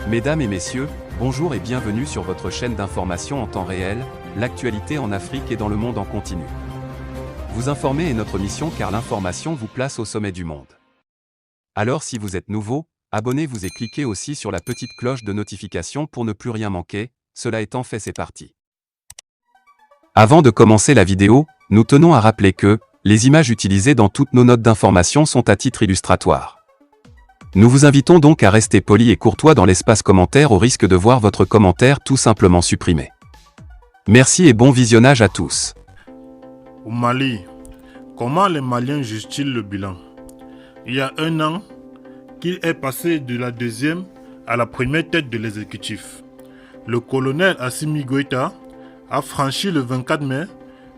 Mesdames et messieurs, bonjour et bienvenue sur votre chaîne d'information en temps réel, l'actualité en Afrique et dans le monde en continu. Vous informer est notre mission car l'information vous place au sommet du monde. Alors si vous êtes nouveau, abonnez-vous et cliquez aussi sur la petite cloche de notification pour ne plus rien manquer, cela étant fait c'est parti. Avant de commencer la vidéo, nous tenons à rappeler que, les images utilisées dans toutes nos notes d'information sont à titre illustratoire. Nous vous invitons donc à rester poli et courtois dans l'espace commentaire au risque de voir votre commentaire tout simplement supprimé. Merci et bon visionnage à tous. Au Mali, comment les Maliens jugent-ils le bilan? Il y a un an, qu'il est passé de la deuxième à la première tête de l'exécutif. Le colonel Assimi Goïta a franchi le 24 mai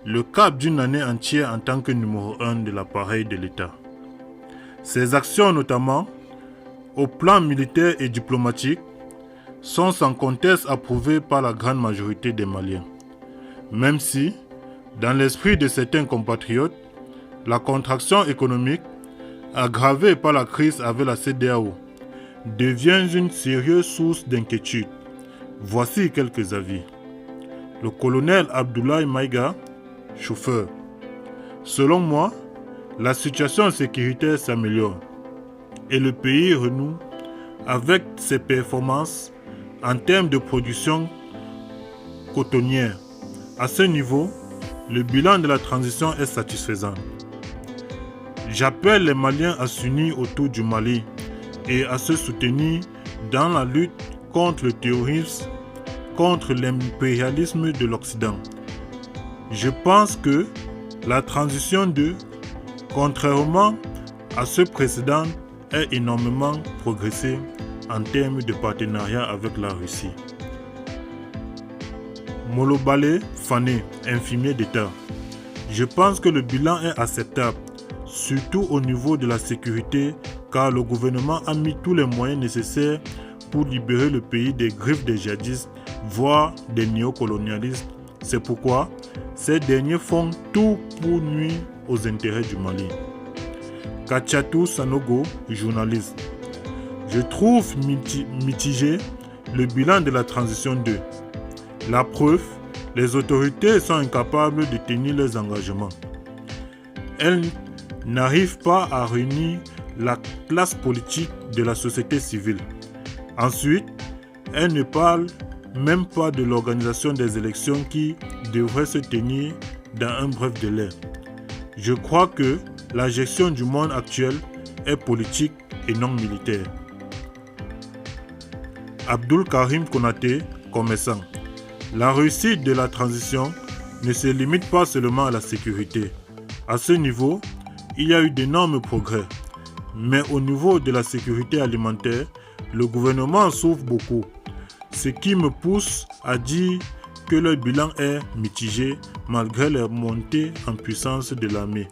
le cap d'une année entière en tant que numéro 1 de l'appareil de l'État. Ses actions notamment, au plan militaire et diplomatique, sont sans conteste approuvées par la grande majorité des Maliens. Même si, dans l'esprit de certains compatriotes, la contraction économique, aggravée par la crise avec la CEDEAO, devient une sérieuse source d'inquiétude. Voici quelques avis. Le colonel Abdoulaye Maïga, chauffeur. Selon moi, la situation sécuritaire s'améliore et le pays renoue avec ses performances en termes de production cotonnière. À ce niveau, le bilan de la transition est satisfaisant. J'appelle les Maliens à s'unir autour du Mali et à se soutenir dans la lutte contre le terrorisme, contre l'impérialisme de l'Occident. Je pense que la transition 2, contrairement à ce précédent, a énormément progressé en termes de partenariat avec la Russie. Molobale Fane, infirmier d'État. Je pense que le bilan est acceptable, surtout au niveau de la sécurité, car le gouvernement a mis tous les moyens nécessaires pour libérer le pays des griffes des djihadistes, voire des néocolonialistes. C'est pourquoi ces derniers font tout pour nuire aux intérêts du Mali. Katiatou Sanogo, journaliste. Je trouve mitigé le bilan de la transition 2. La preuve, les autorités sont incapables de tenir leurs engagements. Elles n'arrivent pas à réunir la classe politique de la société civile. Ensuite, elles ne parlent même pas de l'organisation des élections qui devraient se tenir dans un bref délai. Je crois que la gestion du monde actuel est politique et non militaire. Abdul Karim Konaté, commerçant. La réussite de la transition ne se limite pas seulement à la sécurité. À ce niveau, il y a eu d'énormes progrès. Mais au niveau de la sécurité alimentaire, le gouvernement souffre beaucoup. Ce qui me pousse à dire que le bilan est mitigé malgré les montées en puissance de l'armée.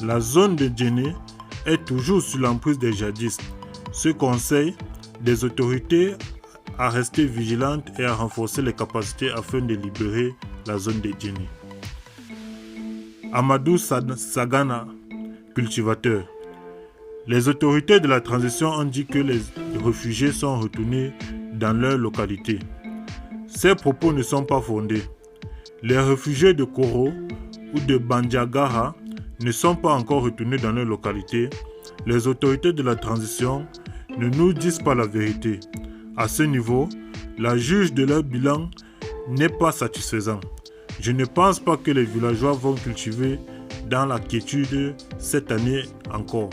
La zone de Djenné est toujours sous l'emprise des djihadistes. Ce conseil des autorités à rester vigilantes et à renforcer les capacités afin de libérer la zone de Djenné. Amadou Sagana, cultivateur. Les autorités de la transition ont dit que les réfugiés sont retournés dans leur localité. Ces propos ne sont pas fondés. Les réfugiés de Koro ou de Bandiagara ne sont pas encore retournés dans leur localité. Les autorités de la transition ne nous disent pas la vérité. À ce niveau, la juge de leur bilan n'est pas satisfaisant. Je ne pense pas que les villageois vont cultiver dans la quiétude cette année encore.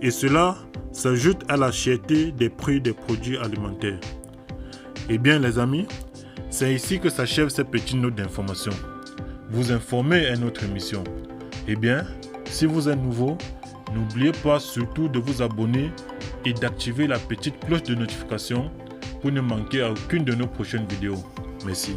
Et cela s'ajoute à la cherté des prix des produits alimentaires. Eh bien les amis, c'est ici que s'achève cette petite note d'information. Vous informer est notre mission. Eh bien, si vous êtes nouveau, n'oubliez pas surtout de vous abonner et d'activer la petite cloche de notification pour ne manquer à aucune de nos prochaines vidéos. Merci.